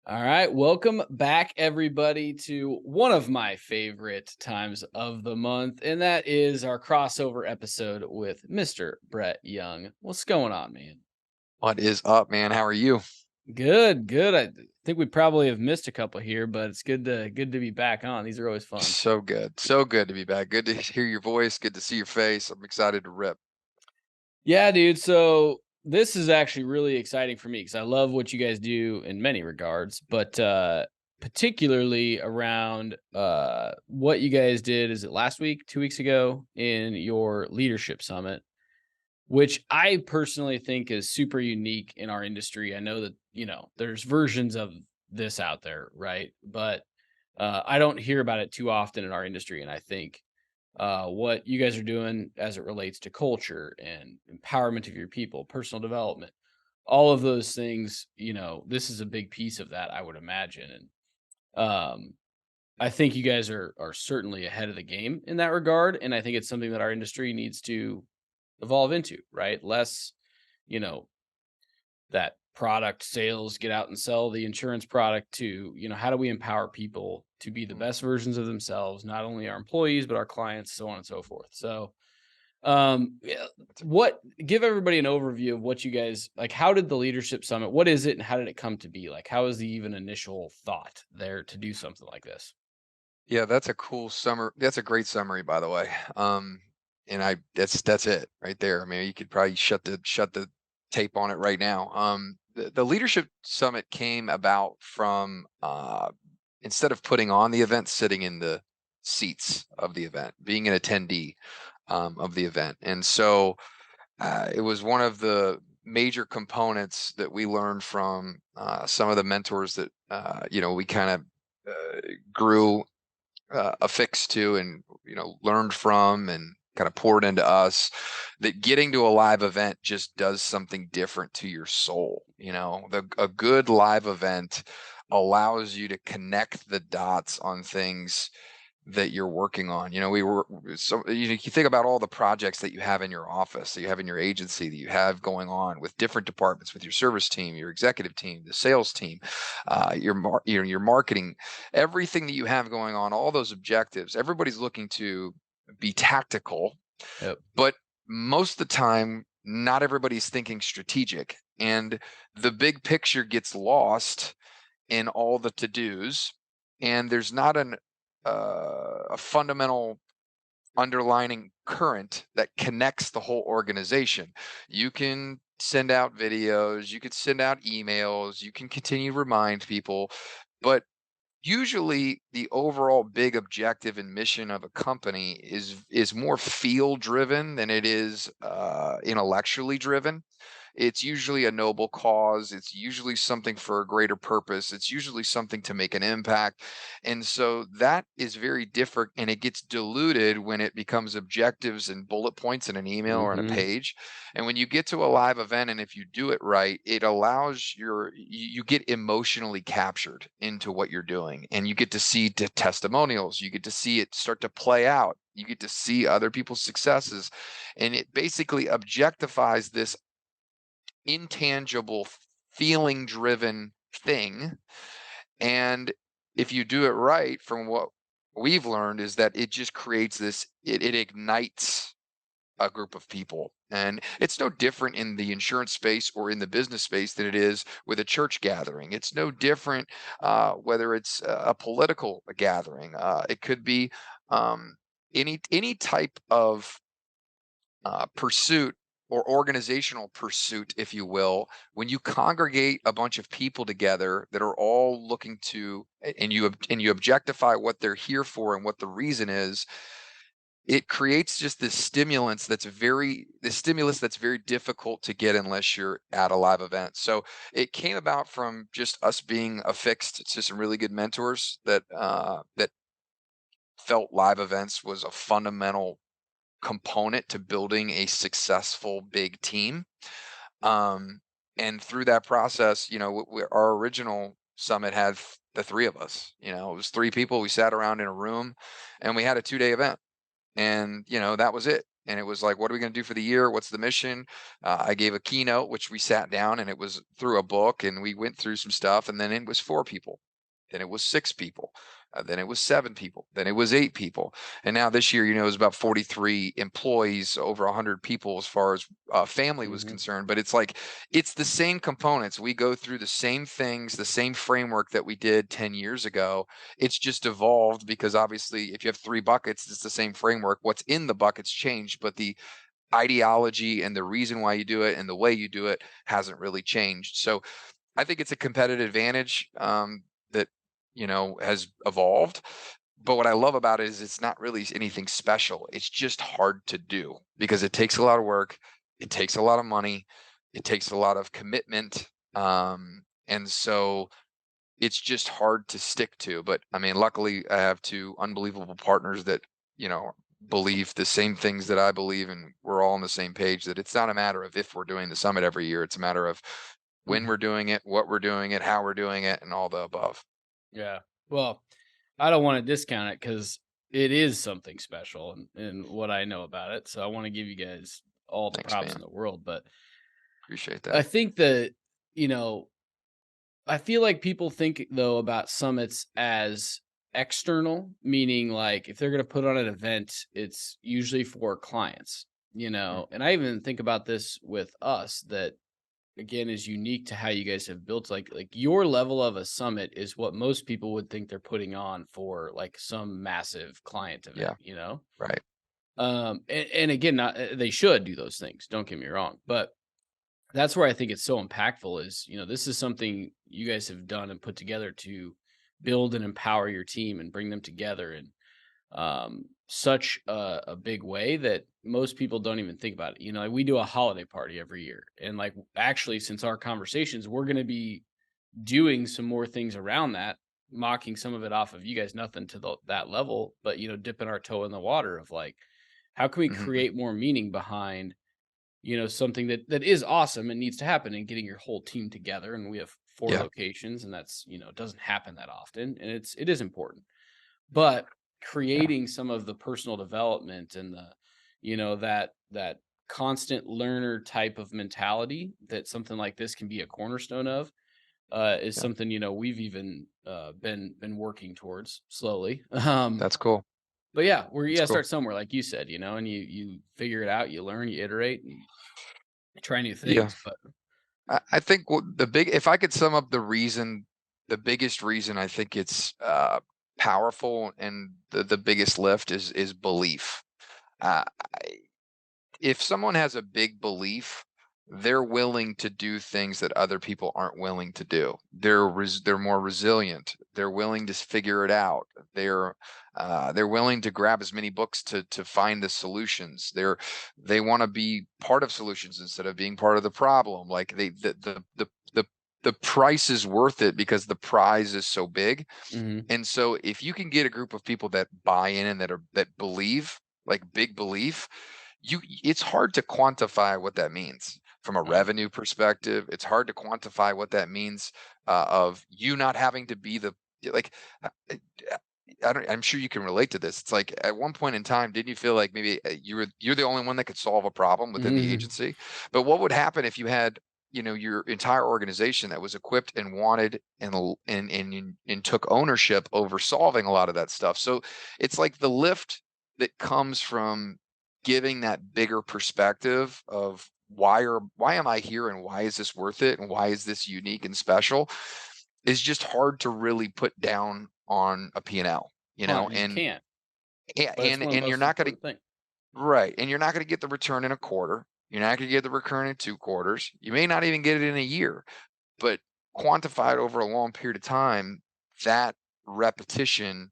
All right, welcome back, everybody, to one of my favorite times of the month, and that is our crossover episode with Mr. Brett Young. What's going on, man? What is up, man? How are you? Good, good. I think we probably have missed a couple here, but it's good to be back on. These are always fun. So good. So good to be back. Good to hear your voice. Good to see your face. I'm excited to rip. Yeah, dude. So this is actually really exciting for me because I love what you guys do in many regards, but particularly around what you guys did. Is it last week, 2 weeks ago, in your leadership summit, which I personally think is super unique in our industry. I know that there's versions of this out there, right? But I don't hear about it too often in our industry, and I think what you guys are doing as it relates to culture and empowerment of your people, personal development, all of those things, this is a big piece of that, I would imagine. And I think you guys are certainly ahead of the game in that regard. And I think it's something that our industry needs to evolve into, right? Less, you know, that product sales, get out and sell the insurance product to, how do we empower people to be the Mm. best versions of themselves, not only our employees, but our clients, so on and so forth. So, yeah, what give everybody an overview of what you guys like. How did the leadership summit? What is it, and how did it come to be? Like, how is the even initial thought there to do something like this? Yeah, that's a cool summer. That's a great summary, by the way. And that's it right there. I mean, you could probably shut the tape on it right now. The leadership summit came about from instead of putting on the event, sitting in the seats of the event, being an attendee of the event, and so it was one of the major components that we learned from some of the mentors that we kind of grew affixed to and learned from and kind of poured into us, that getting to a live event just does something different to your soul. A good live event allows you to connect the dots on things that you're working on. You think about all the projects that you have in your office, that you have in your agency, that you have going on with different departments, with your service team, your executive team, the sales team, your marketing, everything that you have going on, all those objectives. Everybody's looking to be tactical, Yep. but most of the time, not everybody's thinking strategic, and the big picture gets lost in all the to dos, and there's not a fundamental underlining current that connects the whole organization. You can send out videos, you could send out emails, you can continue to remind people, but usually the overall big objective and mission of a company is more field driven than it is intellectually driven. It's usually a noble cause. It's usually something for a greater purpose. It's usually something to make an impact. And so that is very different, and it gets diluted when it becomes objectives and bullet points in an email or on a Hmm. page. And when you get to a live event, and if you do it right, it allows you get emotionally captured into what you're doing, and you get to see testimonials. You get to see it start to play out. You get to see other people's successes, and it basically objectifies this intangible, feeling driven thing. And if you do it right, from what we've learned, is that it just creates it ignites a group of people. And it's no different in the insurance space or in the business space than it is with a church gathering. It's no different whether it's a political gathering. It could be any type of pursuit or organizational pursuit, if you will. When you congregate a bunch of people together that are all looking to, and you objectify what they're here for and what the reason is, it creates just this stimulus that's very difficult to get unless you're at a live event. So it came about from just us being affixed to some really good mentors that felt live events was a fundamental component to building a successful big team. Um, and through that process, our original summit had the three of us. It was three people. We sat around in a room, and we had a 2-day event, and that was it. and it was like, what are we going to do for the year? What's the mission? I gave a keynote, which we sat down, and it was through a book, and we went through some stuff, and then it was 4 people. Then it was 6 people. Then it was 7 people. Then it was 8 people. And now this year, it was about 43 employees, over 100 people as far as family was Mhm. concerned. But it's like, it's the same components. We go through the same things, the same framework that we did 10 years ago. It's just evolved because obviously, if you have 3 buckets, it's the same framework. What's in the buckets changed, but the ideology and the reason why you do it and the way you do it hasn't really changed. So I think it's a competitive advantage that has evolved. But what I love about it is it's not really anything special. It's just hard to do because it takes a lot of work, it takes a lot of money, it takes a lot of commitment, and so it's just hard to stick to. But I mean, luckily, I have 2 unbelievable partners that believe the same things that I believe, and we're all on the same page. That it's not a matter of if we're doing the summit every year; it's a matter of when we're doing it, what we're doing it, how we're doing it, and all the above. Yeah. Well, I don't wanna discount it because it is something special and what I know about it, so I wanna give you guys all the Thanks, props in man. the world, but Appreciate I that. think that, you know, I feel like people think, though, about summits as external, meaning, like, if they're gonna put on an event, it's usually for clients, Mm, and I even think about this with us that again is unique to how you guys have built like your level of a summit is what most people would think they're putting on for like some massive client event, yeah, right. and again not they should do those things, don't get me wrong, but that's where I think it's so impactful is this is something you guys have done and put together to build and empower your team and bring them together in such a big way that most people don't even think about it. Like we do a holiday party every year. And like actually since our conversations, we're going to be doing some more things around that, mocking some of it off of you guys, nothing to that level, but dipping our toe in the water of like, how can we Hmm. create more meaning behind, something that is awesome and needs to happen and getting your whole team together. And we have 4 Yeah, locations and that's, doesn't happen that often. And it is important. But yeah, creating some of the personal development and that constant learner type of mentality that something like this can be a cornerstone of, is yeah. something, we've even, been working towards slowly. That's cool. But yeah, you That's gotta cool. start somewhere, like you said, and you figure it out, you learn, you iterate, and you try new Yeah, things, but I think if I could sum up the biggest reason I think it's powerful and the biggest lift is belief. Uh, if someone has a big belief, they're willing to do things that other people aren't willing to do. They're more resilient. They're willing to figure it out. They're willing to grab as many books to find the solutions. They want to be part of solutions instead of being part of the problem. Like the price is worth it because the prize is so big. mhm, And so if you can get a group of people that buy in and that believe, like big belief, it's hard to quantify what that means from a right, revenue perspective. It's hard to quantify what that means of you not having to be the like uh, uh, I'm sure you can relate to this. It's like at one point in time, didn't you feel like maybe you're the only one that could solve a problem within the mhm, agency? But what would happen if you had your entire organization that was equipped and wanted and took ownership over solving a lot of that stuff? So it's like the lift that comes from giving that bigger perspective of why am I here and why is this worth it and why is this unique and special is just hard to really put down on a P&L, you and can't, yeah, but it's one of the and you're most not going to important things. right, and you're not going to get the return in a quarter. You're not going to get the return in 2 quarters. You may not even get it in a year, but quantified over a long period of time, that repetition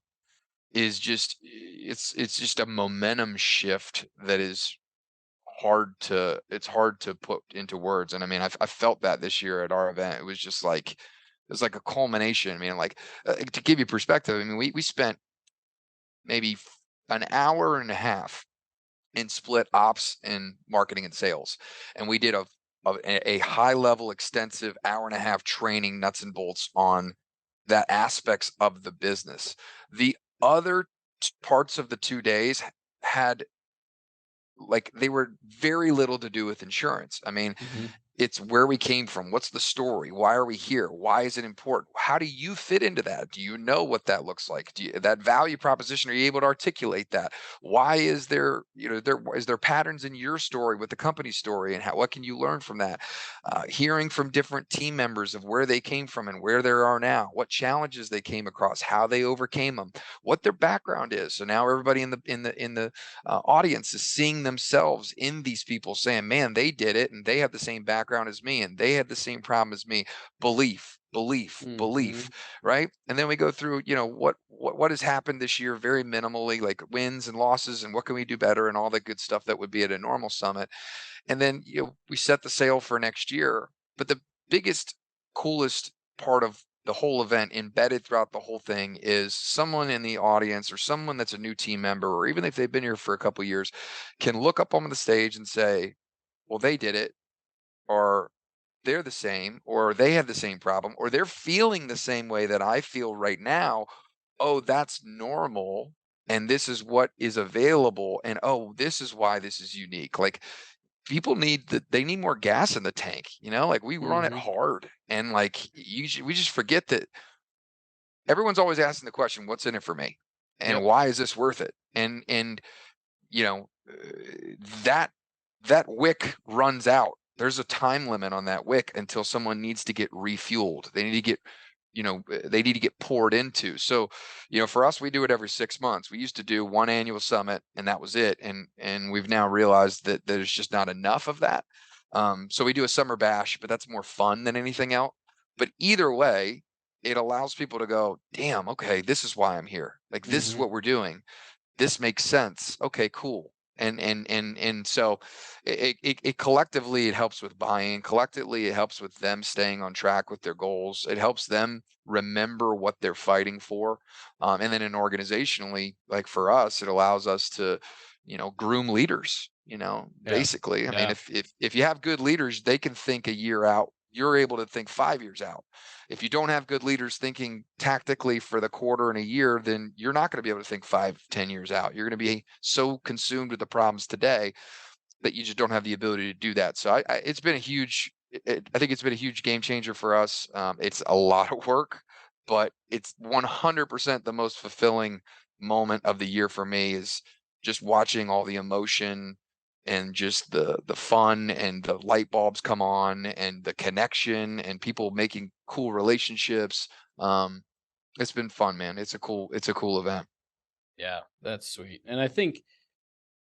is just it's just a momentum shift that is hard to put into words. And I mean, I felt that this year at our event. It was just like it was like a culmination. I mean, like to give you perspective, I mean, we spent maybe an hour and a half in split ops and marketing and sales, and we did a high level, extensive hour and a half training nuts and bolts on that aspects of the business. The other parts of the 2 days had like they were very little to do with insurance. I mean, Mhm. it's where we came from. What's the story? Why are we here? Why is it important? How do you fit into that? Do you know what that looks like? That value proposition, are you able to articulate that? Why is there, is there patterns in your story with the company story, and what can you learn from that? Hearing from different team members of where they came from and where they are now, what challenges they came across, how they overcame them, what their background is. So now everybody in the audience is seeing themselves in these people, saying, man, they did it and they have the same background as me and they had the same problem as me. Belief, belief, belief, Mhm. right? And then we go through, what has happened this year, very minimally, like wins and losses, and what can we do better, and all the good stuff that would be at a normal summit. And then, we set the sail for next year. But the biggest, coolest part of the whole event, embedded throughout the whole thing, is someone in the audience, or someone that's a new team member, or even if they've been here for a couple years, can look up on the stage and say, well, they did it, or they're the same, or they have the same problem, or they're feeling the same way that I feel right now. Oh, that's normal. And this is what is available. And oh, this is why this is unique. Like, people they need more gas in the tank, like we run it Mhm. hard, and like we just forget that everyone's always asking the question, what's in it for me, and Yep. why is this worth it? And you know, that wick runs out. There's a time limit on that wick until someone needs to get refueled. They need to get, they need to get poured into. So, for us, we do it every 6 months. We used to do one annual summit, and that was it. And we've now realized that there's just not enough of that. So we do a summer bash, but that's more fun than anything else. But either way, it allows people to go, damn, okay, this is why I'm here. Like, this is Mhm. what we're doing. This makes sense. Okay, cool. And so it collectively, it helps with buy-in. Collectively, it helps with them staying on track with their goals. It helps them remember what they're fighting for. And then, organizationally, like for us, it allows us to, groom leaders. Yeah. Basically, I mean, Yeah. if you have good leaders, they can think a year out. You're able to think 5 years out. If you don't have good leaders thinking tactically for the quarter and a year, then you're not going to be able to think 5, 10 years out. You're going to be so consumed with the problems today that you just don't have the ability to do that. So it's been a huge, I think it's been a huge game changer for us. It's a lot of work, but it's 100% the most fulfilling moment of the year for me, is just watching all the emotion and just the fun, and the light bulbs come on, and the connection, and people making cool relationships. Um, it's been fun, man. It's a cool event. Yeah. That's sweet. And I think,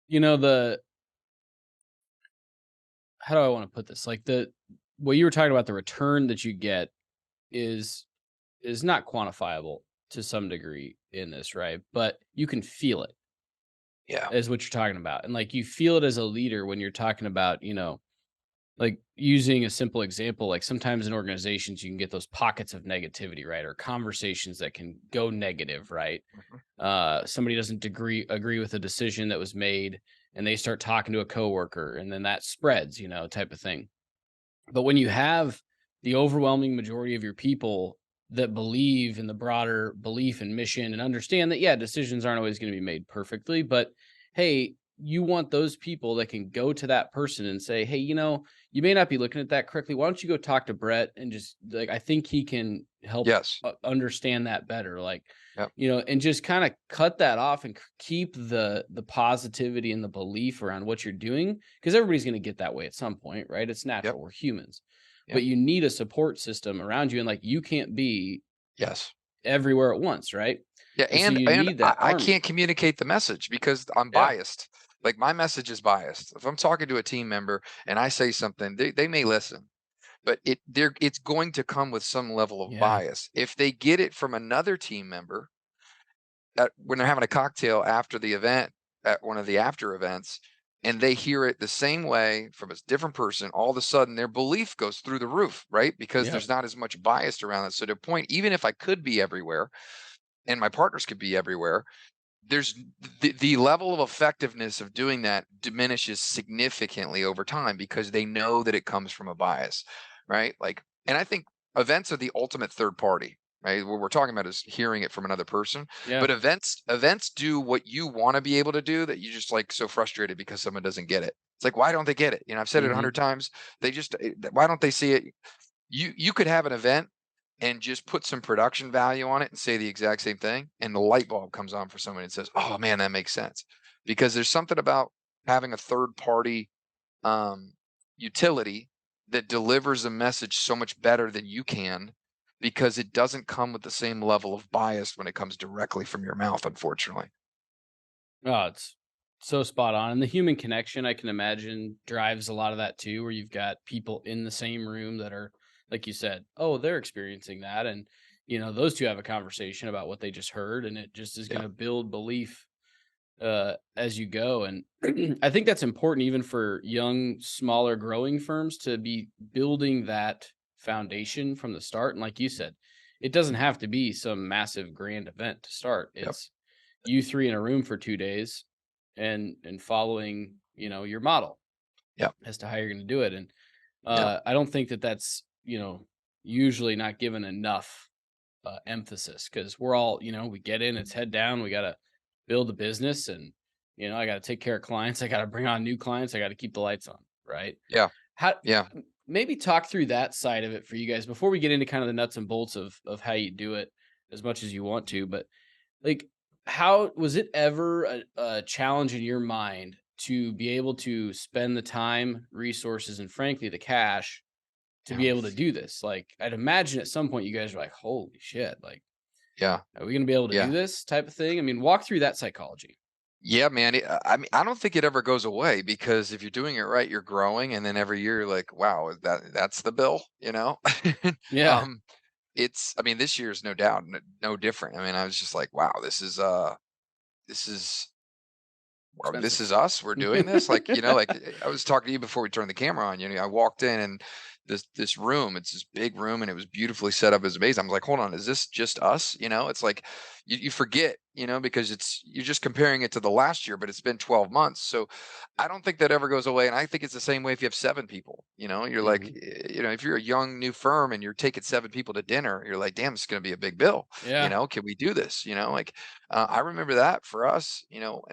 you know, the how do I want to put this? Like what you were talking about, the return that you get is not quantifiable to some degree in this, right? But you can feel it, Yeah. is what you're talking about. And like you feel it as a leader when you're talking about, like using a simple example, like sometimes in organizations you can get those pockets of negativity, right? Or conversations that can go negative, right? Mhm. Somebody doesn't agree with a decision that was made, and they start talking to a coworker, and then that spreads, type of thing. But when you have the overwhelming majority of your people that believe in the broader belief and mission and understand that, yeah, decisions aren't always going to be made perfectly, but hey, you want those people that can go to that person and say, hey, you may not be looking at that correctly. Why don't you go talk to Brett and just like, I think he can help Yes. understand that better. Like, Yep. and just kind of cut that off and keep the positivity and the belief around what you're doing, because everybody's going to get that way at some point, right? It's Yep. natural. We're humans. Yep. But you need a support system around you, and like you can't be Yes. everywhere at once, right? Yeah, And so and you and need I that I can't army. communicate the message because I'm Yeah. biased. Like, my message is biased. If I'm talking to a team member and I say something, they may listen, but it's going to come with some level of Yeah. bias. If they get it from another team member when they're having a cocktail after the event, at one of the after events, and they hear it the same way from a different person, all of a sudden their belief goes through the roof, right? Because Yep. there's not as much bias around it. So, to a point, even if I could be everywhere and my partners could be everywhere, there's the level of effectiveness of doing that diminishes significantly over time, because they know that it comes from a bias, right? Like, and I think events are the ultimate third party. right? What we're talking about is hearing it from another person. Yeah. But events do what you want to be able to do, that you just like so frustrated because someone doesn't get it. It's like, why don't they get it? I've said it a hundred Mhm. times. They just why don't they see it? You could have an event and just put some production value on it and say the exact same thing, and the light bulb comes on for someone and says, "Oh man, that makes sense." Because there's something about having a third party um, utility that delivers a message so much better than you can, because it doesn't come with the same level of bias when it comes directly from your mouth, unfortunately. Oh, it's so spot on. And the human connection, I can imagine, drives a lot of that too, where you've got people in the same room that are, like you said, oh, they're experiencing that. And, those two have a conversation about what they just heard, and it just is going Yeah. to build belief as you go. And I think that's important even for young, smaller, growing firms to be building that foundation from the start. And like you said, it doesn't have to be some massive grand event to start. Yep. It's you three in a room for 2 days and following, your model Yep. as to how you're going to do it. And Yep. I don't think that that's, usually not given enough emphasis, because we're all, we get in, it's head down, we got to build a business, and I got to take care of clients, I got to bring on new clients, I got to keep the lights on, right? Yeah. How Yeah. maybe talk through that side of it for you guys before we get into kind of the nuts and bolts of how you do it, as much as you want to. But like, how was it ever a challenge in your mind to be able to spend the time, resources, and frankly the cash to Yeah. be able to do this? Like, I'd imagine at some point you guys are like, "Holy shit, like, Yeah. are we gonna be able to do Yeah. this?" type of thing. I mean, walk through that psychology. Yeah, man. I mean, I don't think it ever goes away, because if you're doing it right, you're growing, and then every year you're like, wow, that's the bill, Yeah. um, I mean, this year is no doubt no different. I mean, I was just like, wow, this is this Expensive. is us. We're doing this. Like, I was talking to you before we turned the camera on. I walked in, and this room, it's this big room, and it was beautifully set up. It was amazing. I'm like, hold on, is this just us? It's like you forget, because you're just comparing it to the last year, but it's been 12 months. So I don't think that ever goes away. And I think it's the same way if you have seven people. You're like, Mhm. if you're a young new firm and you're taking seven people to dinner, you're like, damn, it's going to be a big bill. Yeah. Can we do this? Like I remember that for us,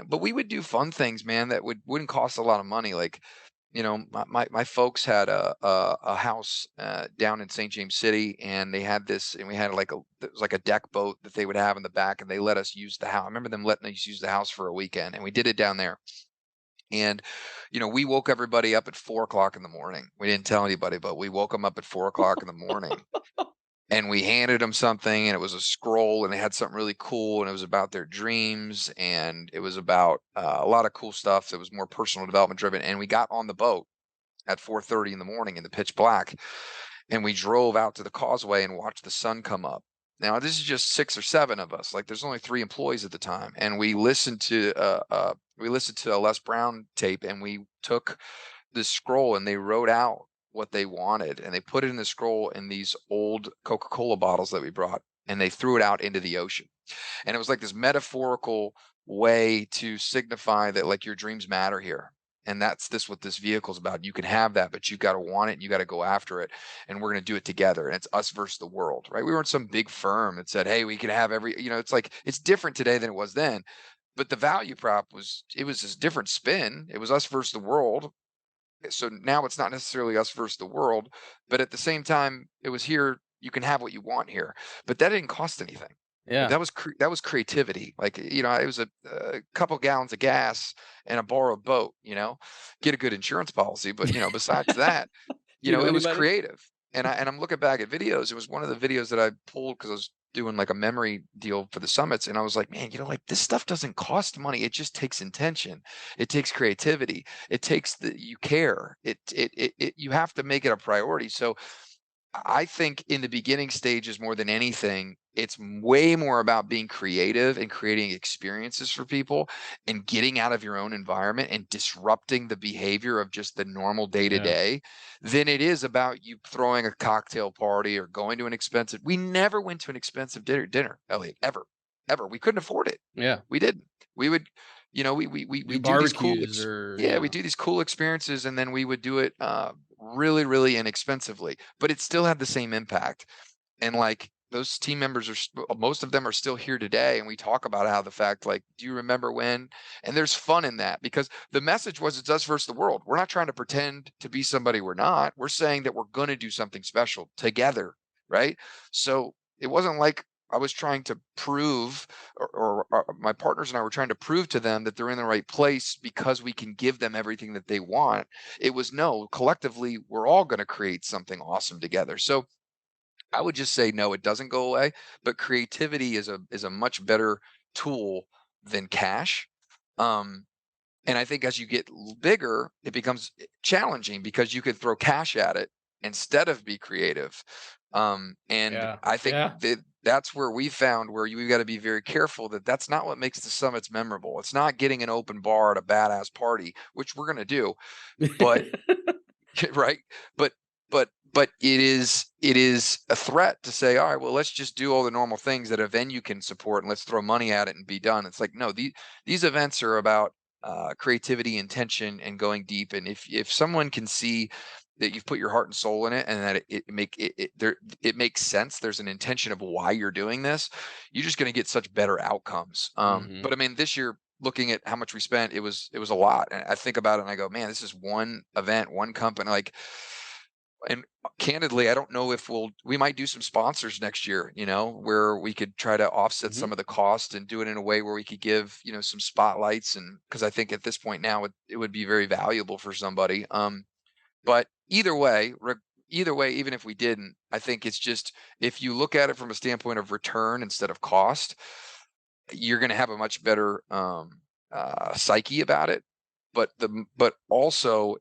but we would do fun things, man, that wouldn't cost a lot of money. Like, my folks had a house down in St. James City, and they had this, and we had it was like a deck boat that they would have in the back, and they let us use the house. I remember them letting us use the house for a weekend, and we did it down there. And we woke everybody up at 4 o'clock in the morning. We didn't tell anybody, but we woke them up at 4 o'clock in the morning, and we handed them something, and it was a scroll, and it had something really cool, and it was about their dreams, and it was about a lot of cool stuff that was more personal development driven. And we got on the boat at 4:30 in the morning in the pitch black, and we drove out to the causeway and watched the sun come up. Now, this is just six or seven of us. Like, there's only three employees at the time, and we listened to a Les Brown tape, and we took this scroll, and they wrote out what they wanted, and they put it in the scroll in these old Coca-Cola bottles that we brought, and they threw it out into the ocean. And it was like this metaphorical way to signify that, like, your dreams matter here. And that's what this vehicle is about. You can have that, but you got to want it, and you got to go after it. And we're going to do it together. And it's us versus the world, right? We weren't some big firm that said, hey, we can have it's like, it's different today than it was then. But the value prop it was this different spin. It was us versus the world. So now it's not necessarily us versus the world, but at the same time, it was here. You can have what you want here, but that didn't cost anything. Like, Yeah. that was creativity. Like, it was a couple gallons of gas and a borrowed boat. Get a good insurance policy, but besides that, Do you know it was anybody? creative. And I'm looking back at videos. It was one of the videos that I pulled because I was doing like a memory deal for the summits, and I was like, man, like, this stuff doesn't cost money. It just takes intention. It takes creativity. It takes you care. You have to make it a priority. So I think in the beginning stages, more than anything, it's way more about being creative and creating experiences for people and getting out of your own environment and disrupting the behavior of just the normal day to Yeah. day than it is about you throwing a cocktail party or going to an expensive. We never went to an expensive dinner, Elliot, ever, ever. We couldn't afford it. Yeah. We didn't. We would, we Do do these barbecues or yeah, we do these cool experiences, and then we would do it really, really inexpensively, but it still had the same impact. And like, those team members most of them are still here today, and we talk about how the fact, like, do you remember when? And there's fun in that because the message was it's us versus the world. We're not trying to pretend to be somebody we're not. We're saying that we're going to do something special together, right? So it wasn't like I was trying to prove, or my partners and I were trying to prove to them that they're in the right place because we can give them everything that they want. It was, no, collectively we're all going to create something awesome together. So I would just say no, it doesn't go away, but creativity is a much better tool than cash. Um, and I think as you get bigger, it becomes challenging because you could throw cash at it instead of be creative. And Yeah. I think Yeah. that that's where we found where you got to be very careful that that's not what makes the summits memorable. It's not getting an open bar at a badass party, which we're going to do, but right? But but it is a threat to say, all right, well, let's just do all the normal things that a venue can support and let's throw money at it and be done. It's like, no, these events are about creativity, intention, and going deep. And if someone can see that you've put your heart and soul in it and that it makes sense, there's an intention of why you're doing this, you're just going to get such better outcomes. Mhm. But I mean, this year, looking at how much we spent, it was a lot. And I think about it and I go, man, this is one event, one company. Like, and candidly, I don't know if we might do some sponsors next year, where we could try to offset Mhm. some of the cost and do it in a way where we could give, some spotlights. And because I think at this point now it would be very valuable for somebody. But either way, even if we didn't, I think it's just, if you look at it from a standpoint of return instead of cost, you're going to have a much better psyche about it. But also,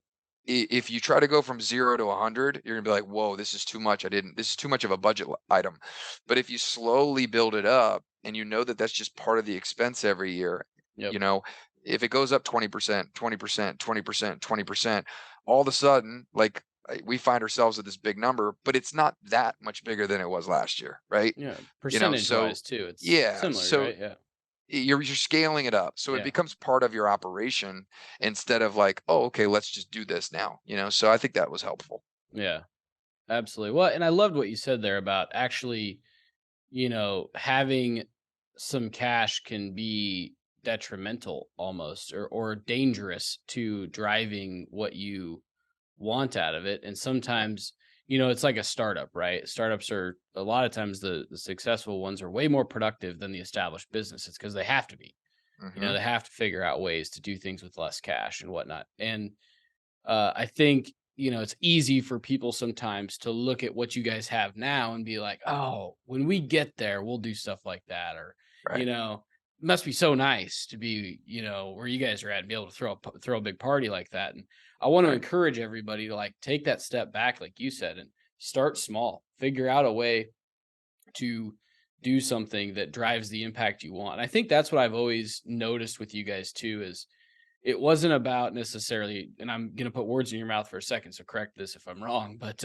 if you try to go from 0 to 100, you're gonna be like, whoa, this is too much. This is too much of a budget item. But if you slowly build it up and you know that that's just part of the expense every year, Yep. you know, if it goes up 20%, 20%, 20%, 20%, all of a sudden, like, we find ourselves at this big number, but it's not that much bigger than it was last year, right? Yeah. So Percentage-wise too, it's yeah, similar, so right? Yeah. you're scaling it up, so it Yeah. becomes part of your operation instead of like, oh, okay, let's just do this now. So I think that was helpful. Yeah. Absolutely. Well, and I loved what you said there about actually, having some cash can be detrimental almost or dangerous to driving what you want out of it. And Right. sometimes, it's like a startup, right? Startups are a lot of times the successful ones are way more productive than the established businesses because they have to be. Hmm. They have to figure out ways to do things with less cash and whatnot. And I think, it's easy for people sometimes to look at what you guys have now and be like, oh, when we get there, we'll do stuff like that. Or, Right. it must be so nice to be, where you guys are at and be able to throw a big party like that. And I want to Right. encourage everybody to like take that step back, like you said, and start small, figure out a way to do something that drives the impact you want. I think that's what I've always noticed with you guys too is it wasn't about necessarily, and I'm gonna put words in your mouth for a second, so correct this if I'm wrong, but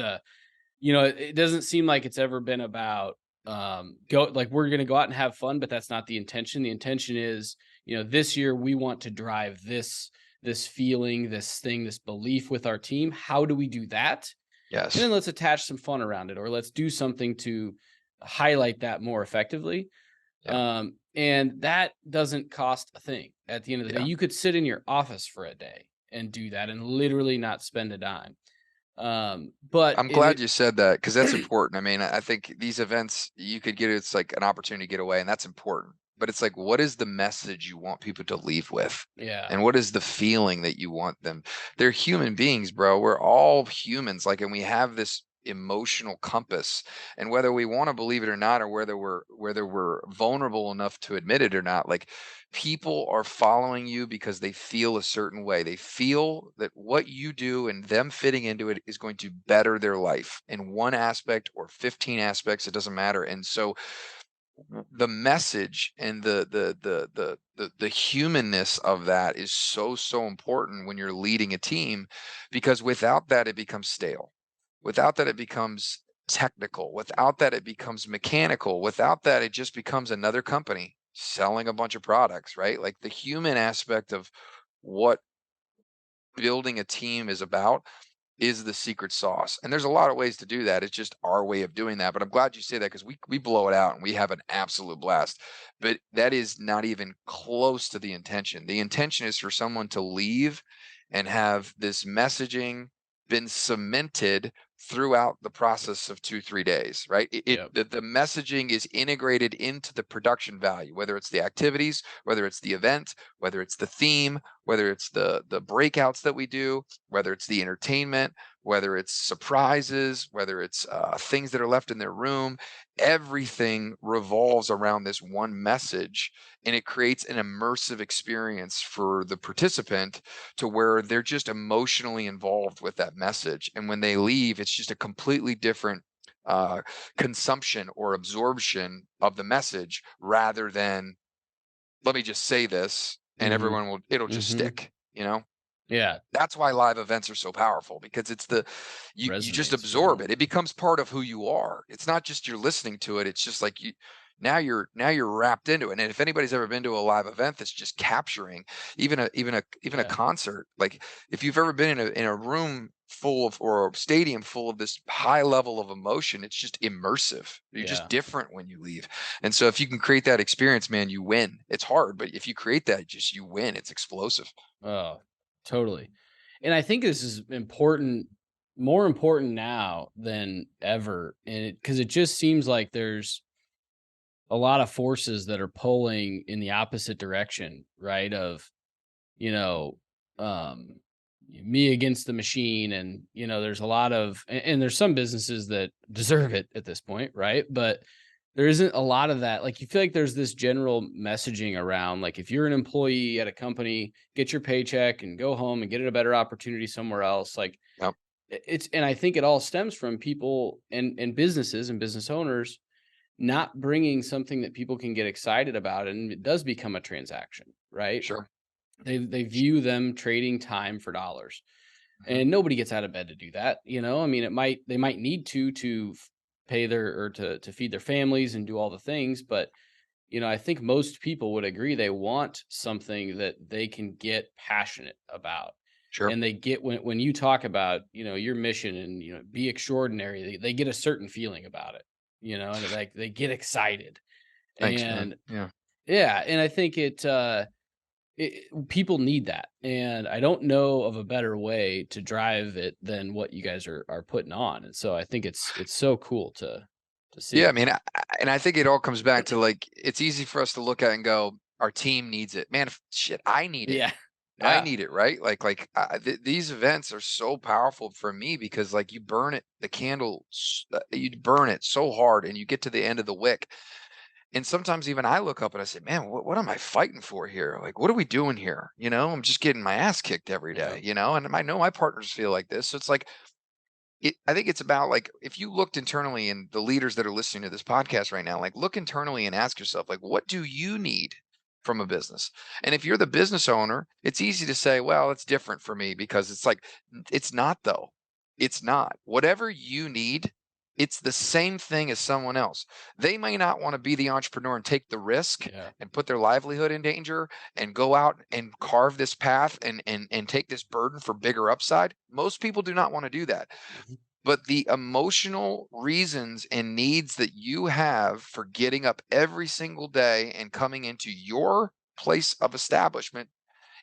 it doesn't seem like it's ever been about go like we're gonna go out and have fun, but that's not the intention. The intention is, this year we want to drive this feeling, this thing, this belief with our team. How do we do that? And Yes. then let's attach some fun around it, or let's do something to highlight that more effectively. Yeah. And that doesn't cost a thing at the end of the day. Yeah. You could sit in your office for a day and do that and literally not spend a dime. But I'm in glad it, you said that because that's important. I mean, I think these events you could get, it's like an opportunity to get away, and that's important. But it's like, what is the message you want people to leave with? yeah, And what is the feeling that you want them? They're human beings, bro. We're all humans, like, and we have this emotional compass. And whether we want to believe it or not, or whether we're vulnerable enough to admit it or not, like, people are following you because they feel a certain way. They feel that what you do and them fitting into it is going to better their life in one aspect or 15 aspects, it doesn't matter. And so the message and the humanness of that is so, so important when you're leading a team, because without that it becomes stale. Without that it becomes technical. Without that it becomes mechanical. Without that it just becomes another company selling a bunch of products, right? Like, the human aspect of what building a team is about is the secret sauce. And there's a lot of ways to do that. It's just our way of doing that. But I'm glad you say that because we blow it out and we have an absolute blast. But that is not even close to the intention. The intention is for someone to leave and have this messaging been cemented throughout the process of 2 3 days, right? Yep. The messaging is integrated into the production value, whether it's the activities, whether it's the event, whether it's the theme, whether it's the breakouts that we do, whether it's the entertainment, whether it's surprises, whether it's things that are left in their room. Everything revolves around this one message, and it creates an immersive experience for the participant to where they're just emotionally involved with that message. And when they leave, it's just a completely different uh, consumption or absorption of the message rather than, let me just say this and Mhm. everyone will, it'll just Mhm. stick, you know? Yeah. That's why live events are so powerful, because it's the you just Resonates, absorb it. It becomes part of who you are. It's not just you're listening to it. It's just like you, now you're wrapped into it. And if anybody's ever been to a live event that's just capturing even a Yeah. concert, like if you've ever been in a room full of, or a stadium full of this high level of emotion, it's just immersive. You're just Yeah. different when you leave. And so if you can create that experience, man, you win. It's hard, but if you create that, just you win. It's explosive. Oh, totally. And I think this is important, more important now than ever. And because it just seems like there's a lot of forces that are pulling in the opposite direction, right? Of, you know, um, me against the machine. And, there's a lot of, and there's some businesses that deserve it at this point, right? But there isn't a lot of that. Like, you feel like there's this general messaging around, like, if you're an employee at a company, get your paycheck and go home and get a better opportunity somewhere else. Like, Yep. and I think it all stems from people and businesses and business owners not bringing something that people can get excited about, and it does become a transaction, right? Sure. They view them trading time for dollars, Mhm. and nobody gets out of bed to do that. I mean, they might need pay their, or to feed their families and do all the things, but I think most people would agree they want something that they can get passionate about. Sure. And they get, when you talk about, your mission and, be extraordinary, they get a certain feeling about it, and like they get excited. Thanks, man. And Yeah. yeah, and I think people need that. And I don't know of a better way to drive it than what you guys are putting on. And so I think it's so cool to Yeah, I see. mean, and I think it all comes back to, like, it's easy for us to look at and go, "Our team needs it." Man, shit, I need it. Yeah. I Yeah. need it, right? These events are so powerful for me because, like, you burn it, the candle, you burn it so hard, and you get to the end of the wick. And sometimes even I look up and I say, "Man, what am I fighting for here? Like, what are we doing here?" I'm just getting my ass kicked every Yeah. day, and I know my partners feel like this. So it's like, I think it's about, like, if you looked internally, and the leaders that are listening to this podcast right now, like, look internally and ask yourself, like, what do you need from a business? And if you're the business owner, it's easy to say, well, it's different for me, because it's like, it's not though. It's not. Whatever you need, it's the same thing as someone else. They may not want to be the entrepreneur and take the risk Yeah. and put their livelihood in danger and go out and carve this path and take this burden for bigger upside. Most people do not want to do that, Mhm. but the emotional reasons and needs that you have for getting up every single day and coming into your place of establishment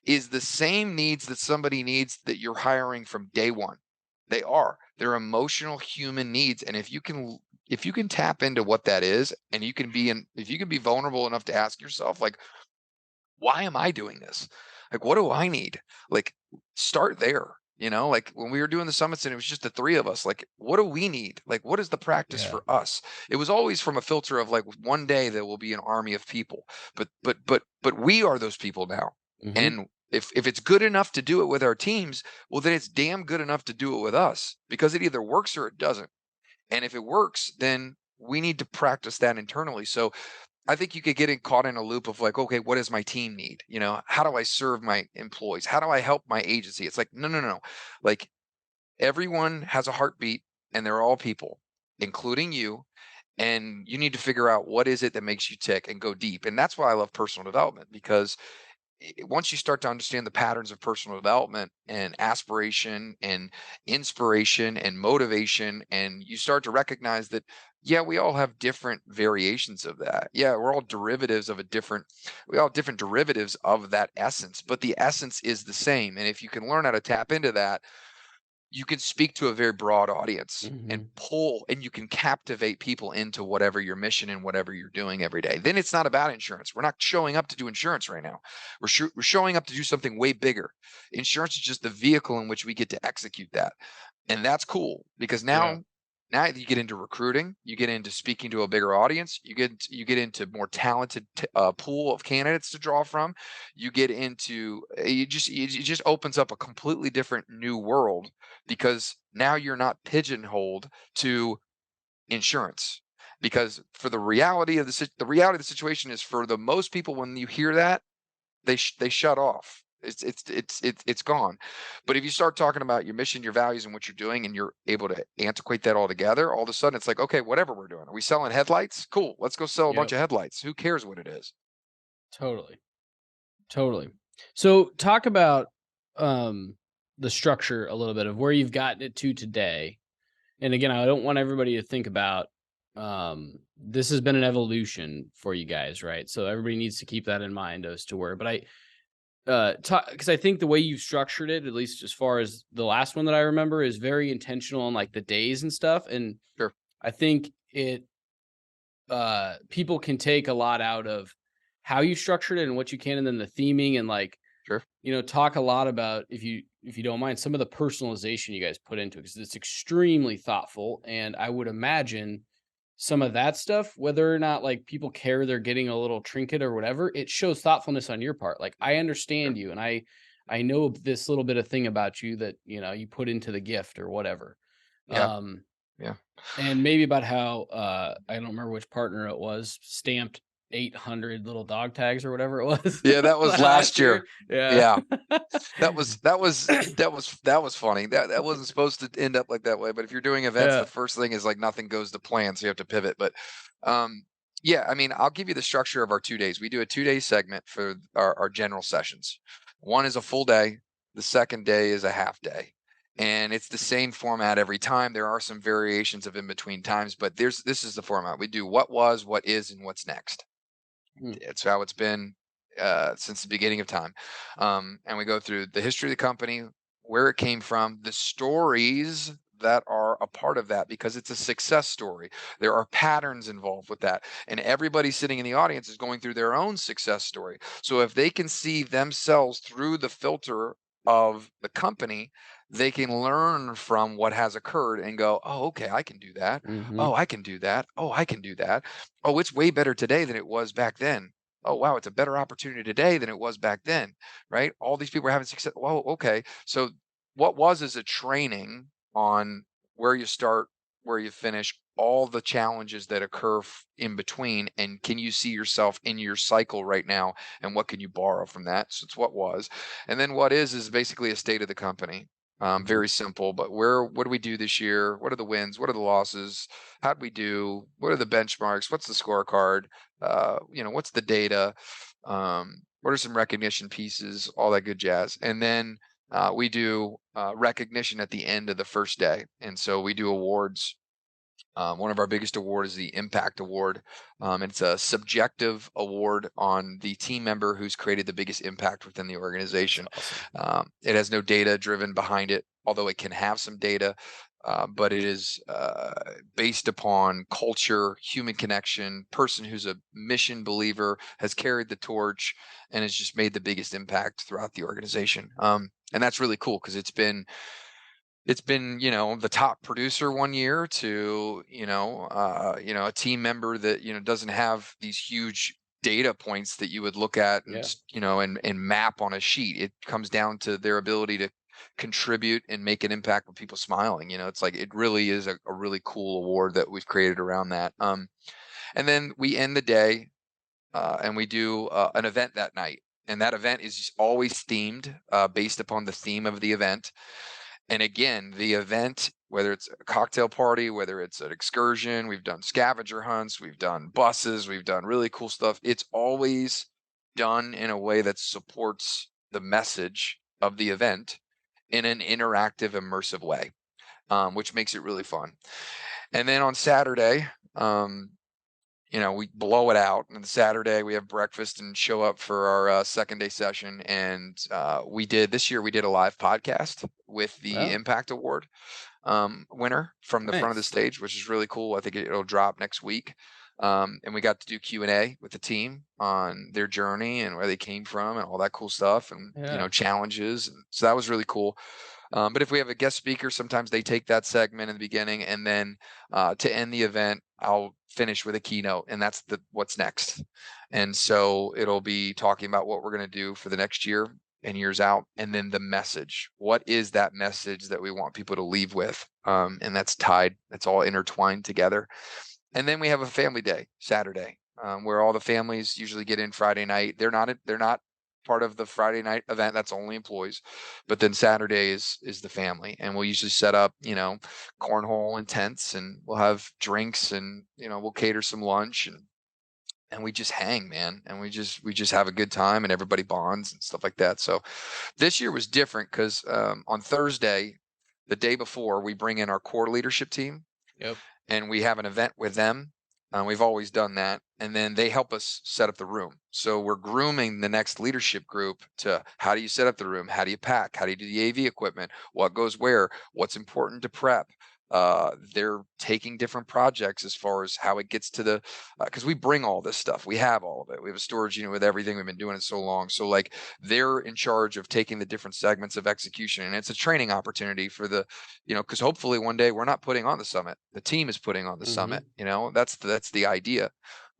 is the same needs that somebody needs that you're hiring from day one. They are. They're emotional human needs. And if you can tap into what that is, and if you can be vulnerable enough to ask yourself, like, why am I doing this? Like, what do I need? Like, start there. Like when we were doing the summits and it was just the three of us, like, what do we need? Like, what is the practice Yeah. for us? It was always from a filter of, like, one day there will be an army of people, but we are those people now. Mhm. And if it's good enough to do it with our teams, well, then it's damn good enough to do it with us, because it either works or it doesn't. And if it works, then we need to practice that internally. So I think you could get caught in a loop of, like, okay, what does my team need? How do I serve my employees? How do I help my agency? It's like, no, no, no. Like, everyone has a heartbeat, and they're all people, including you. And you need to figure out what is it that makes you tick and go deep. And that's why I love personal development, because once you start to understand the patterns of personal development and aspiration and inspiration and motivation, and you start to recognize that, yeah, we all have different variations of that. Yeah, we're all derivatives of a different, we all have different derivatives of that essence, but the essence is the same. And if you can learn how to tap into that, you can speak to a very broad audience and Mhm. pull, and you can captivate people into whatever your mission and whatever you're doing every day. Then it's not about insurance. We're not showing up to do insurance right now. We're showing up to do something way bigger. Insurance is just the vehicle in which we get to execute that. And that's cool because Yeah. now you get into recruiting, you get into speaking to a bigger audience, you get into more talented pool of candidates to draw from. You get into it just opens up a completely different new world because now you're not pigeonholed to insurance. Because for the reality of the reality of the situation is, for the most people, when you hear that, they shut off. It's gone. But if you start talking about your mission, your values, and what you're doing, and you're able to antiquate that all together, all of a sudden it's like, okay, whatever we're doing. Are we selling headlights? Cool. Let's go sell a bunch Yep. of headlights. Who cares what it is? Totally. Totally. So talk about um the structure a little bit of where you've gotten it to today. And again, I don't want everybody to think about this has been an evolution for you guys, right? So everybody needs to keep that in mind as to where, but I because I think the way you structured it, at least as far as the last one that I remember, is very intentional on like the days and stuff. And Sure. I think it people can take a lot out of how you structured it and what you can, and then the theming and like, Sure. talk a lot about, if you don't mind, some of the personalization you guys put into it, because it's extremely thoughtful. And I would imagine some of that stuff, whether or not like people care they're getting a little trinket or whatever, it shows thoughtfulness on your part. Like, I Sure. understand you, and I know this little bit of thing about you that you put into the gift or whatever. Yeah. Um, Yeah. and maybe about how, I don't remember which partner it was, stamped 800 little dog tags or whatever it was Yeah. That was last last year. year. Yeah. Yeah. That was funny. That wasn't supposed to end up like that way. But if you're doing events, the Yeah. first thing is like nothing goes to plan, so you have to pivot. But um, yeah, I mean, I'll give you the structure of our 2 days. We do a 2 day segment for our general sessions. One is a full day. The second day is a half day, and it's the same format every time. There are some variations of in between times, but this is the format. We do what was, what is, and what's next. Mm, It's how it's been since the beginning of time. And we go through the history of the company, where it came from, the stories that are a part of that, because it's a success story. There are patterns involved with that. And everybody sitting in the audience is going through their own success story. So if they can see themselves through the filter of the company, they can learn from what has occurred and go, oh, okay, I can do that. mhm. Oh, I can do that. Oh, I can do that. Oh, it's way better today than it was back then. Oh, wow, it's a better opportunity today than it was back then, right? All these people are having success. Well, okay. So what was is a training on where you start, where you finish, all the challenges that occur in between, and can you see yourself in your cycle right now, and what can you borrow from that? So it's what was. And then what is basically a state of the company. Mhm. Very simple, but what do we do this year? What are the wins? What are the losses? How'd we do? What are the benchmarks? What's the scorecard? What's the data? What are some recognition pieces? All that good jazz. And then we do recognition at the end of the first day. And so we do awards. One of our biggest award is the Impact Award. It's a subjective award on the team member who's created the biggest impact within the That's organization. awesome. It has no data driven behind it, although it can have some data. But it is based upon culture, human connection, person who's a mission believer, has carried the torch, and has just made the biggest impact throughout the organization. And that's really cool because it's been the top producer one year to a team member that doesn't have these huge data points that you would look at and Yeah. and map on a sheet. It comes down to their ability to contribute and make an impact with people smiling. It's like it really is a really cool award that we've created around that. And then we end the day and we do an event that night, and that event is always themed based upon the theme of the event. And again, the event, whether it's a cocktail party, whether it's an excursion, we've done scavenger hunts, we've done buses, we've done really cool stuff. It's always done in a way that supports the message of the event in an interactive, immersive way, which makes it really fun. And then on Saturday, we blow it out. And Saturday we have breakfast and show up for our second day session. And this year we did a live podcast with the Oh, Impact Award winner from the front of the nice. stage, which is really cool. I think it'll drop next week. And we got to do Q&A with the team on their journey and where they came from and all that cool stuff and, Yeah. challenges. And so that was really cool. But if we have a guest speaker, sometimes they take that segment in the beginning, and then to end the event, I'll finish with a keynote, and that's what's next. And so it'll be talking about what we're going to do for the next year and years out, and then the message. What is that message that we want people to leave with? And that's tied. That's all intertwined together. And then we have a family day Saturday, where all the families usually get in Friday night. They're not part of the Friday night event. That's only employees. But then Saturday is the family, and we'll usually set up, cornhole and tents, and we'll have drinks, and we'll cater some lunch, and we just hang, man, and we just have a good time, and everybody bonds and stuff like that. So this year was different because on Thursday, the day before, we bring in our core leadership team Yep. and we have an event with them. We've always done that. And then they help us set up the room. So we're grooming the next leadership group to how do you set up the room? How do you pack? How do you do the AV equipment? What goes where? What's important to prep? They're taking different projects as far as how it gets to the, because we bring all this stuff. We have all of it. We have a storage unit with everything. We've been doing it so long. So like they're in charge of taking the different segments of execution. And it's a training opportunity for the, because hopefully one day we're not putting on the summit. The team is putting on the summit. Mhm. That's the idea.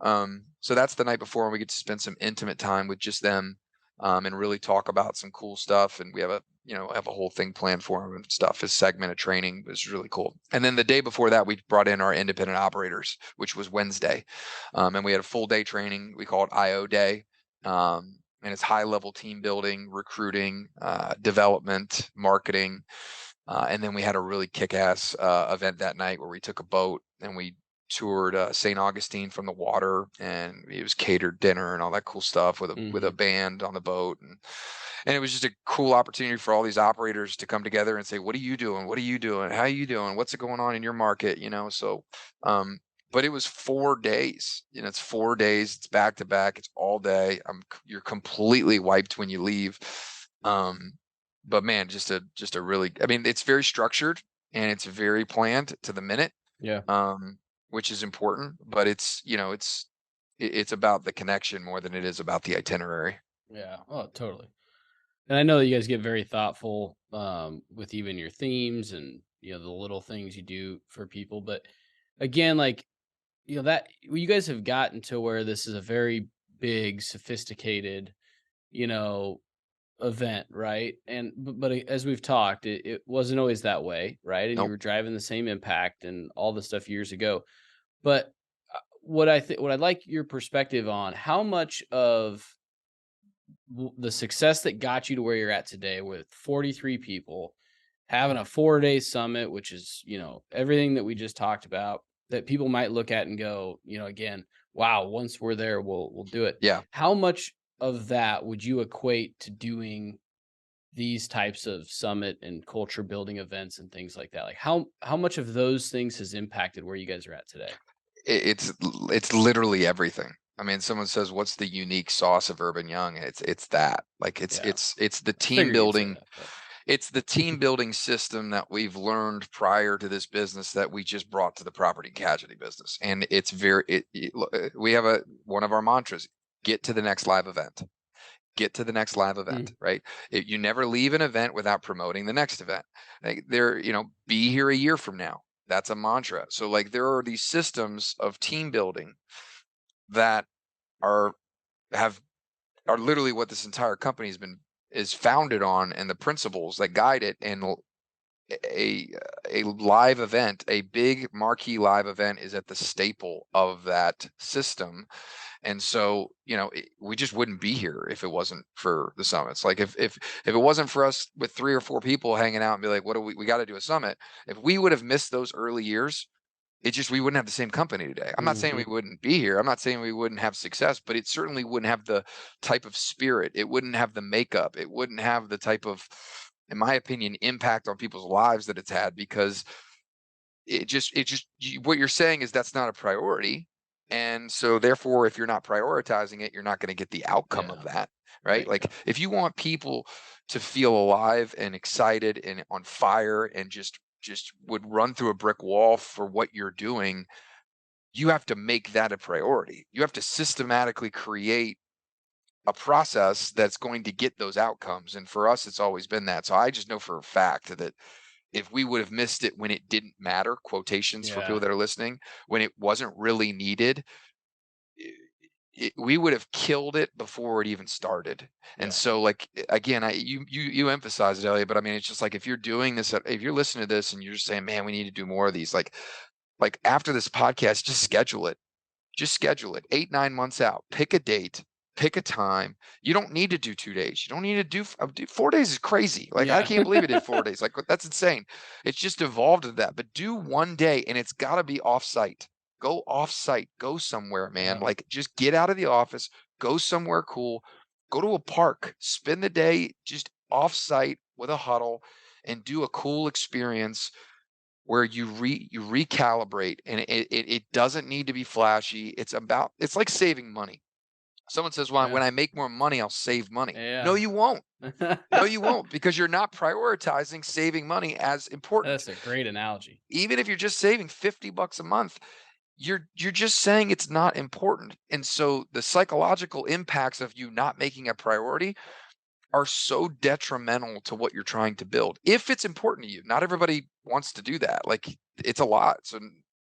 So that's the night before, and we get to spend some intimate time with just them, and really talk about some cool stuff. And we have a whole thing planned for them and stuff. His segment of training was really cool. And then the day before that, we brought in our independent operators, which was Wednesday, and we had a full day training. We call it IO Day. And it's high level team building, recruiting, development, marketing. And then we had a really kick-ass event that night where we took a boat and we toured St. Augustine from the water, and it was catered dinner and all that cool stuff with a Mhm. band on the boat, and it was just a cool opportunity for all these operators to come together and say, "What are you doing? What are you doing? How are you doing? What's going on in your market?" So, um, but it was 4 days. It's 4 days. It's back to back. It's all day. You're completely wiped when you leave. Um, but man, just a really, I mean, it's very structured and it's very planned to the minute, Yeah. um, which is important, but it's about the connection more than it is about the itinerary. Yeah. Oh, totally. And I know that you guys get very thoughtful with even your themes and the little things you do for people. But again, like that you guys have gotten to where this is a very big, sophisticated, you know, event, right? And but as we've talked, it wasn't always that way, right? And you Nope. were driving the same impact and all the stuff years ago. But what I'd like your perspective on how much of the success that got you to where you're at today with 43 people having a 4-day summit, which is, everything that we just talked about that people might look at and go, again, wow, once we're there, we'll do it. Yeah. How much of that would you equate to doing these types of summit and culture building events and things like that? Like how much of those things has impacted where you guys are at today? It's literally everything. I mean, someone says, "What's the unique sauce of Urban Young?" It's that. Like Yeah. it's the I team figured you'd say building. that, but It's the team building system that we've learned prior to this business that we just brought to the property and casualty business. And it's very we have one of our mantras: get to the next live event. Get to the next live event, mm, right? You never leave an event without promoting the next event. Like be here a year from now. That's a mantra. So like there are these systems of team building that are have are literally what this entire company is founded on, and the principles that guide it. And a a live event, a big marquee live event, is at the staple of that system. And so, we just wouldn't be here if it wasn't for the summits. Like if it wasn't for us with 3 or 4 people hanging out and be like, what do we got to do a summit? If we would have missed those early years, It's just we wouldn't have the same company today. I'm not saying we Mhm. wouldn't be here. I'm not saying we wouldn't have success, but it certainly wouldn't have the type of spirit. It wouldn't have the makeup. It wouldn't have the type of, in my opinion, impact on people's lives that it's had because what you're saying is that's not a priority. And so therefore, if you're not prioritizing it, you're not going to get the outcome of Yeah, that, right? bingo. Like if you want people to feel alive and excited and on fire and just would run through a brick wall for what you're doing, you have to make that a priority. You have to systematically create a process that's going to get those outcomes. And for us, it's always been that. So I just know for a fact that if we would have missed it when it didn't matter, quotations for people Yeah, that are listening, when it wasn't really needed, we would have killed it before it even started. And yeah, so, like again, you emphasize it, Elliot, but I mean, it's just like if you're doing this, if you're listening to this and you're just saying, "Man, we need to do more of these," like after this podcast, just schedule it. Just schedule it 8, 9 months out. Pick a date, pick a time. You don't need to do 2 days. You don't need to do 4 days is crazy. Like, I yeah, can't believe it did 4 days. Like, that's insane. It's just evolved to that. But do 1 day, and it's gotta be off-site. Go off-site. Go somewhere, man. yeah, Like, just get out of the office, go somewhere cool, go to a park, spend the day just off-site with a huddle, and do a cool experience where you recalibrate, and it doesn't need to be flashy. It's like saving money. Someone says, "Well, yeah, when I make more money, I'll save money." No, yeah. you won't. No, you won't because you're not prioritizing saving money as important. That's a great analogy. Even if you're just saving $50 a month, you're just saying it's not important. And so the psychological impacts of you not making a priority are so detrimental to what you're trying to build. If it's important to you, not everybody wants to do that. Like it's a lot. So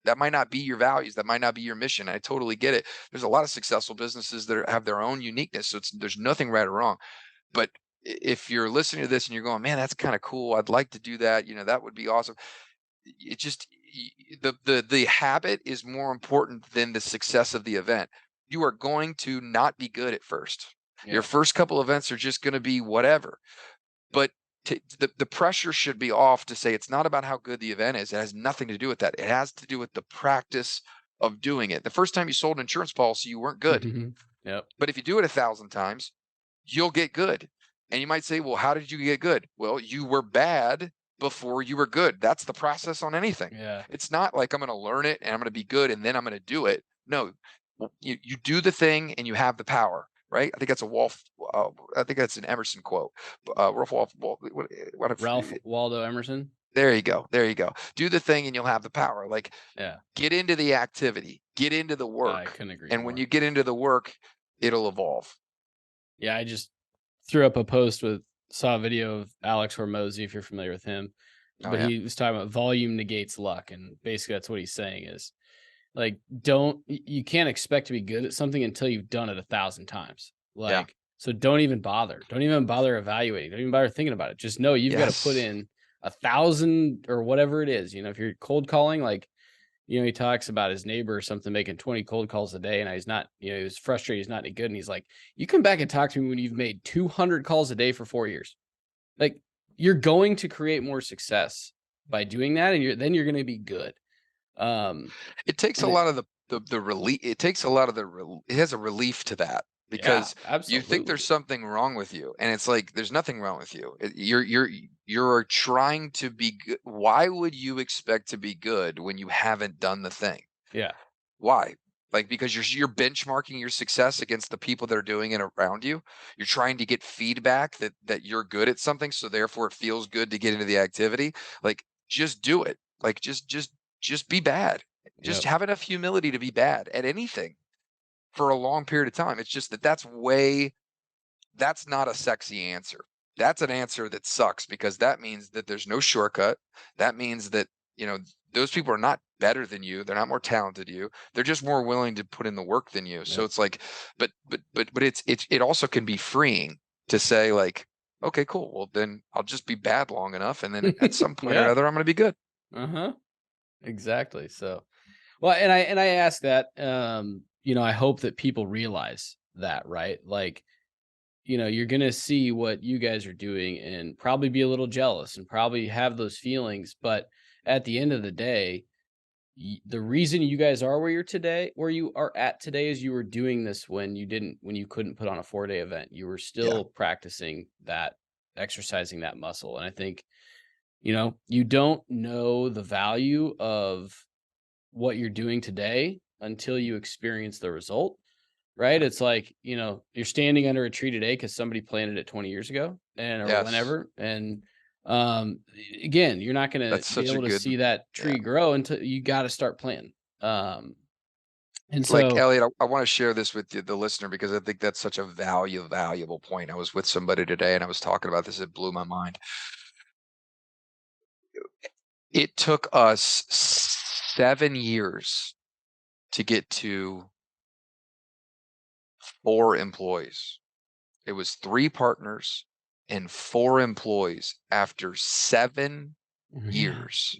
that might not be your values. That might not be your mission. I totally get it. There's a lot of successful businesses that have their own uniqueness. So there's nothing right or wrong. But if you're listening to this and you're going, man, that's kind of cool. I'd like to do that. That would be awesome. It just the habit is more important than the success of the event. You are going to not be good at first. Your Yeah, first couple events are just going to be whatever. But the pressure should be off to say it's not about how good the event is. It has nothing to do with that. It has to do with the practice of doing it. The first time you sold an insurance policy, you weren't good. mhm, yep, But if you do it 1,000 times, you'll get good. And you might say, well, how did you get good? Well, you were bad before you were good. That's the process on anything. yeah, It's not like I'm going to learn it and I'm going to be good and then I'm going to do it. No, you do the thing and you have the power, right? I think that's a Wolf. I think that's an Emerson quote. Rolf Wolf. Ralph Waldo Emerson. There you go. There you go. Do the thing and you'll have the power. Like Yeah, get into the activity, get into the I work. couldn't agree And when more. you get into the work, it'll evolve. Yeah, I just threw up a post saw a video of Alex Hormozy, if you're familiar with him, Oh, but yeah. he was talking about volume negates luck, and basically that's what he's saying is like, don't you can't expect to be good at something until you've done it 1,000 times. Yeah. Like, so don't even bother. Don't even bother evaluating. Don't even bother thinking about it. Just know you've got to put Yes. in 1,000 or whatever it is. If you're cold calling, like, he talks about his neighbor or something making 20 cold calls a day, and he's not, he was frustrated, he's not any good. And he's like, you come back and talk to me when you've made 200 calls a day for 4 years. Like, you're going to create more success by doing that, and you're going to be good. Um, It takes a and it, lot of the relief. It takes a lot of it has a relief to that yeah, because you think there's absolutely. something wrong with you, and it's like there's nothing wrong with you. You're trying to be good. Why would you expect to be good when you haven't done the thing? Yeah. Why? Like because you're benchmarking your success against the people that are doing it around you. You're trying to get feedback that you're good at something, so therefore it feels good to get into the activity. Like just do it. Like just be bad. Just Yep. have enough humility to be bad at anything for a long period of time. It's just that's not a sexy answer. That's an answer that sucks because that means that there's no shortcut. That means that, you know, those people are not better than you. They're not more talented than you. They're just more willing to put in the work than you. So Yep. it's like, but it also can be freeing to say like, okay, cool. Well, then I'll just be bad long enough, and then at some point or Yeah. another, I'm going to be good. Uh-huh. Exactly. So, well, and I ask that, I hope that people realize that, right? Like, you're going to see what you guys are doing and probably be a little jealous and probably have those feelings, but at the end of the day, the reason you guys are where you are at today is you were doing this when you couldn't put on a 4-day event. You were Yeah. still practicing that, exercising that muscle. And I think, you don't know the value of what you're doing today until you experience the result. Right? Yeah. It's like, you're standing under a tree today because somebody planted it 20 years ago or Yes. whenever. And again, you're not gonna That's be such a able to good see that yeah. tree grow until you gotta start planting. And Like, so Elliot, I wanna share this with the listener because I think that's such a valuable point. I was with somebody today, and I was talking about this, it blew my mind. It took us 7 years to get to 4 employees. It was 3 partners and 4 employees after 7 yeah. years.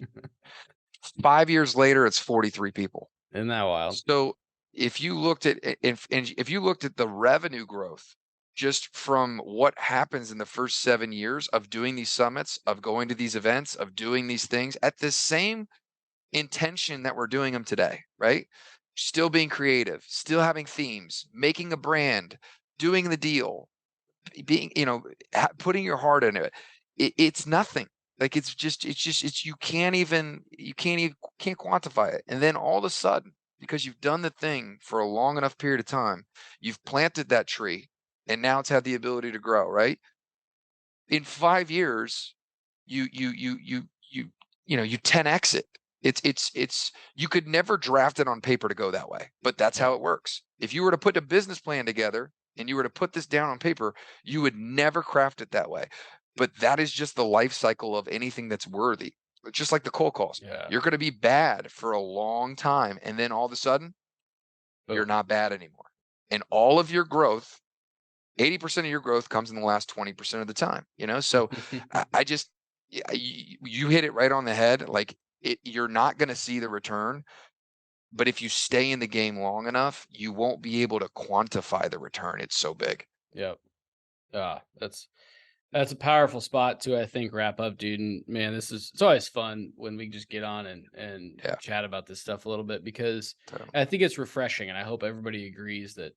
5 years later, it's 43 people. Isn't that wild? So, if you looked at if you looked at the revenue growth just from what happens in the first 7 years of doing these summits, of going to these events, of doing these things at the same intention that we're doing them today, right? Still being creative, still having themes, making a brand, doing the deal, being, putting your heart into it. It's nothing. Like it's you can't quantify it. And then all of a sudden, because you've done the thing for a long enough period of time, you've planted that tree, and now it's had the ability to grow, right? In 5 years, you 10x it. It's you could never draft it on paper to go that way, but that's Yeah. how it works. If you were to put a business plan together and you were to put this down on paper, you would never craft it that way. But that is just the life cycle of anything that's worthy. It's just like the cold calls. Yeah. You're going to be bad for a long time, and then all of a sudden, you're Boom. not bad anymore. And all of your growth 80% of your growth comes in the last 20% of the time, So I just, yeah, you hit it right on the head. Like you're not going to see the return, but if you stay in the game long enough, you won't be able to quantify the return. It's so big. Yep. Ah, that's a powerful spot to, I think, wrap up, dude. And man, it's always fun when we just get on and Yeah. chat about this stuff a little bit because So, I think it's refreshing, and I hope everybody agrees that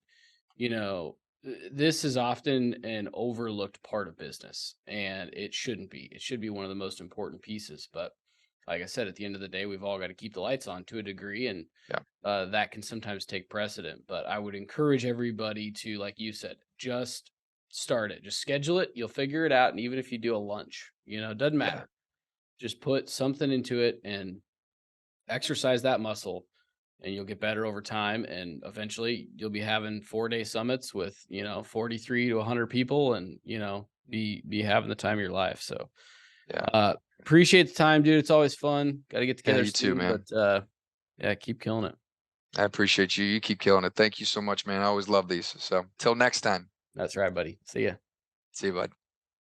this is often an overlooked part of business, and it shouldn't be. It should be one of the most important pieces. But like I said, at the end of the day, we've all got to keep the lights on to a degree, and yeah. that can sometimes take precedent. But I would encourage everybody to, like you said, just start it. Just schedule it. You'll figure it out. And even if you do a lunch, it doesn't Yeah. matter. Just put something into it and exercise that muscle, and you'll get better over time. And eventually you'll be having 4-day summits with, 43 to 100 people, and, be having the time of your life. So, Yeah. uh, appreciate the time, dude. It's always fun. Got to get Yeah. together You too, soon, but, man. yeah, keep killing it. I appreciate you. You keep killing it. Thank you so much, man. I always love these. So till next time. That's right, buddy. See ya. See you, bud.